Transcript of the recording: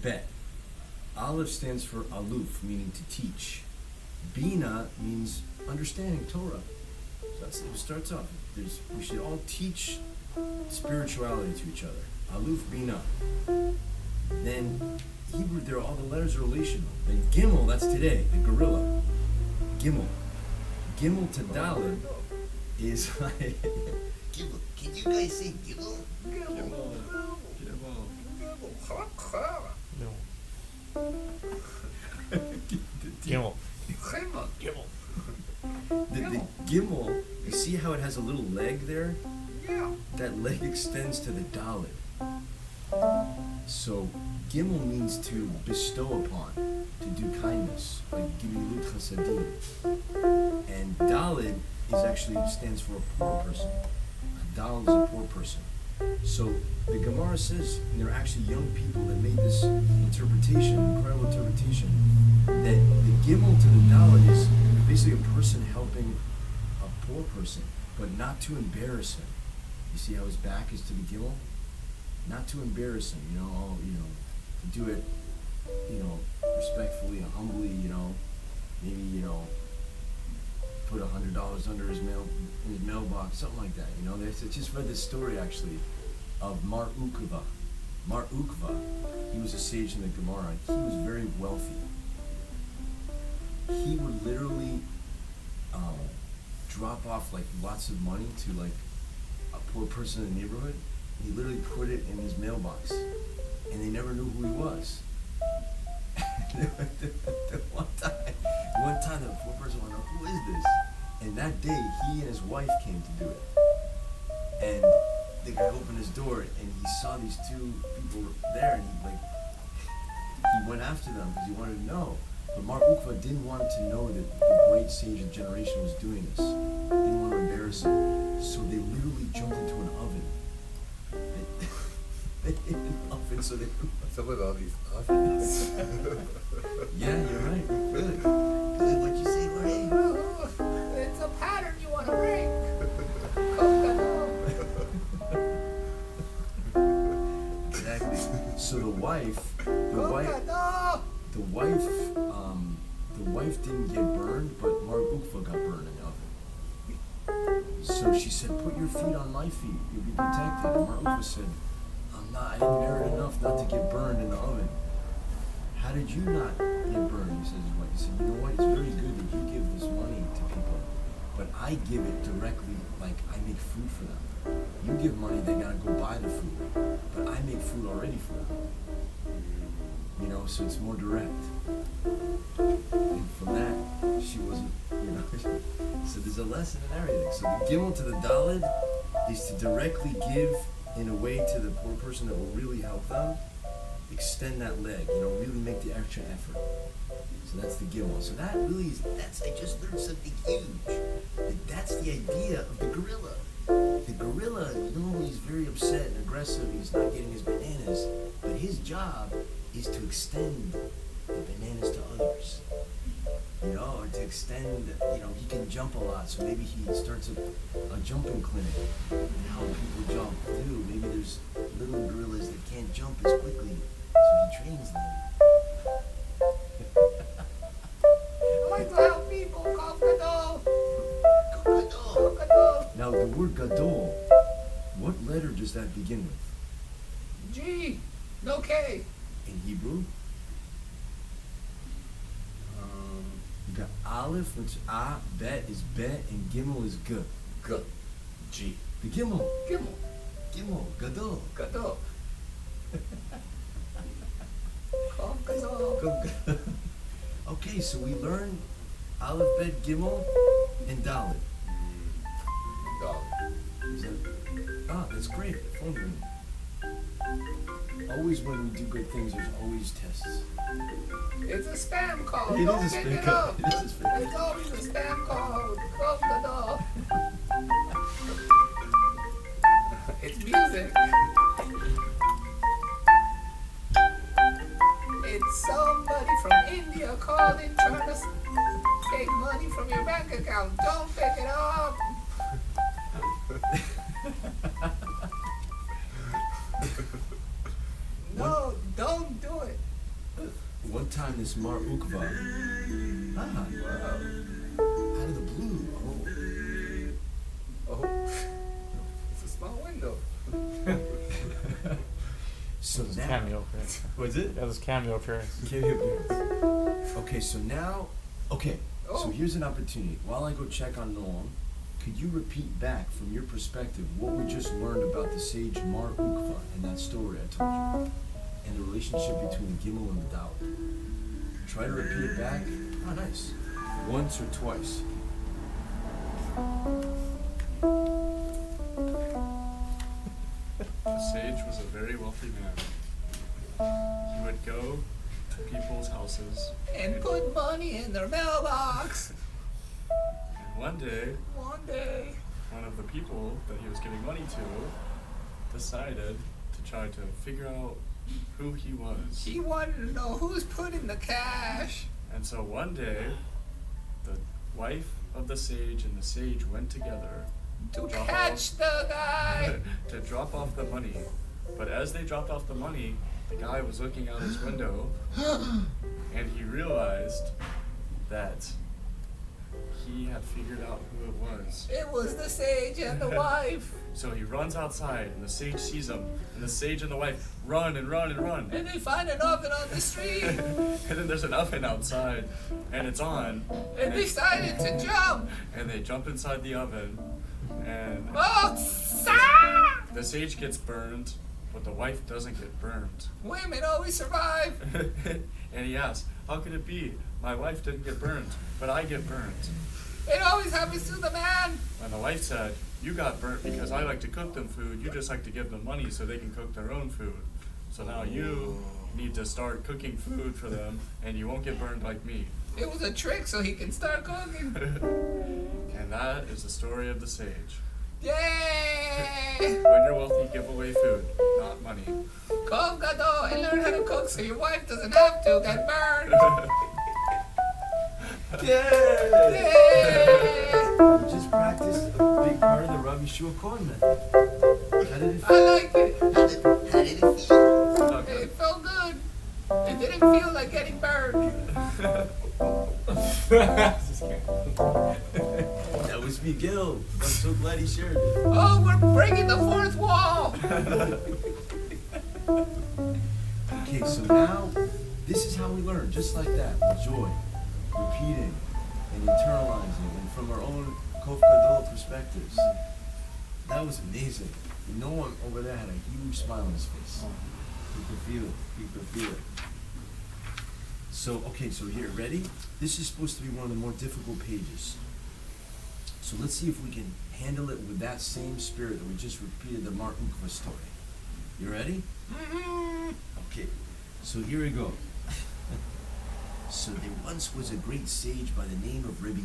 Bet. Aleph stands for aluf, meaning to teach. Bina means understanding Torah. So that's it starts off. We should all teach spirituality to each other. Aluf Bina. Then Hebrew, there all the letters are relational. Then Gimel, that's today, the gorilla. Gimel. Gimel to Dalet is like Gimel. Can you guys say Gimel? Gimel. No. Gimel. Gimel. The Gimel, you see how it has a little leg there? Yeah. That leg extends to the Dalet. So Gimel means to bestow upon, to do kindness, like Gimilut Chasadim. And Dalet is actually stands for a poor person. A Dalet is a poor person. So the Gemara says, and there are actually young people that made this interpretation, incredible interpretation, that the Gimel to the Dalet is basically a person helping a poor person, but not to embarrass him. You see how his back is to the Gimel? Not to embarrass him, to do it, respectfully and humbly, maybe, put $100 under his mailbox, something like that, I just read this story, actually, of Mar Ukva. Mar Ukva, he was a sage in the Gemara. He was very wealthy. He would literally drop off, lots of money to, a poor person in the neighborhood. He literally put it in his mailbox, and they never knew who he was. One time, the poor person went, "Who is this?" And that day, he and his wife came to do it. And the guy opened his door, and he saw these two people there, and he went after them because he wanted to know. But Mar Ukva didn't want to know that the great sage of the generation was doing this. Didn't want to embarrass him, so they literally jumped into an oven. They hid an oven so they could. What's up with all these ovens? Yeah, you're right. Good. Good, what you say, Jorge? It's a pattern you want to break. Exactly. So the wife didn't get burned, but Mar Ukva got burned in the oven. So she said, "Put your feet on my feet. You'll be protected." And Mar Ukva said, I didn't merit enough not to get burned in the oven. How did you not get burned? He says, he said, "You know what? It's very good that you give this money to people, but I give it directly, like I make food for them. You give money, they gotta go buy the food, but I make food already for them. So it's more direct." And from that, she wasn't, so there's a lesson in everything. So the Gimel to the Dalet is to directly give in a way to the poor person that will really help them, extend that leg, really make the extra effort. So that's the Gimel. So that really is, I just learned something huge. That's the idea of the gorilla. The gorilla normally is very upset and aggressive, he's not getting his bananas, but his job is to extend the bananas to others. Or to extend, he can jump a lot, so maybe he starts a jumping clinic and how people jump too. Maybe there's little gorillas that can't jump as quickly, so he trains them. I like to help people. Kaf Gadol. Gadol. Now the word gadol, what letter does that begin with? G. No K. In Hebrew? You got Aleph, which A, Bet is Bet, and Gimel is G. G. G. The Gimel. Gimel. Gadol. Gadol. Kaf Gadol. Okay, so we learned Aleph, Bet, Gimel, and Dalet. That's great. Phone ring. Always when we do good things, there's always tests. It's a spam call. It Don't is a pick spam it call. up. It is a spam call. It's always a spam call. Kaf Gadol. It's music. It's somebody from India calling, trying to take money from your bank account. Don't pick it up. No, don't do it. one time this Mar Ukva, Wow. out of the blue, Oh. It's a small window. so His now, cameo appearance. was it? That was cameo appearance. Cameo appearance. Okay, so now, so Oh. here's an opportunity. While I go check on Noam, could you repeat back from your perspective what we just learned about the sage Mar Ukva and that story I told you, and the relationship between the Gimel and the Dalet? Try to repeat it back. Oh, nice. Once or twice. The sage was a very wealthy man. He would go to people's houses, And put money in their mailbox. and one day, One day. one of the people that he was giving money to decided to try to figure out who he was. He wanted to know who's putting the cash. And so one day, the wife of the sage and the sage went together To drop catch the guy. to drop off the money. But as they dropped off the money, the guy was looking out his window and he realized that he had figured out who it was. It was the sage and the wife. So he runs outside and the sage sees him, and the sage and the wife run and run and run. And they find an oven on the street. And then there's an oven outside and it's on. And decided to jump. And they jump inside the oven and Oh, the sage gets burned, but the wife doesn't get burned. women always survive. And he asks, how could it be? My wife didn't get burned, but I get burned. It always happens to the man. And the wife said, you got burnt because I like to cook them food. You just like to give them money so they can cook their own food. So now you need to start cooking food for them and you won't get burned like me. It was a trick so he can start cooking. And that is the story of the sage. Yay! When you're wealthy, give away food, not money. Kov gadol and learn how to cook so your wife doesn't have to get burned. Yay! Yay! We just practiced a big part of the Rabbi Shua Cohen method. How did it I feel? like it. How did it feel? Okay. It felt good. It didn't feel like getting burned. Just kidding. That was Miguel. I'm so glad he shared it. Oh, we're breaking the fourth wall. Okay, so now this is how we learn, just like that, with joy, repeating and internalizing, and from our own Kof Gadol perspectives. That was amazing. No one over there had a huge smile on his face. You could feel it. You could feel it. So, okay, so here, ready? This is supposed to be one of the more difficult pages. So let's see if we can handle it with that same spirit that we just repeated the Mar Ukva story. You ready? Mm-hmm. Okay, so here we go. So there once was a great sage by the name of Rebbe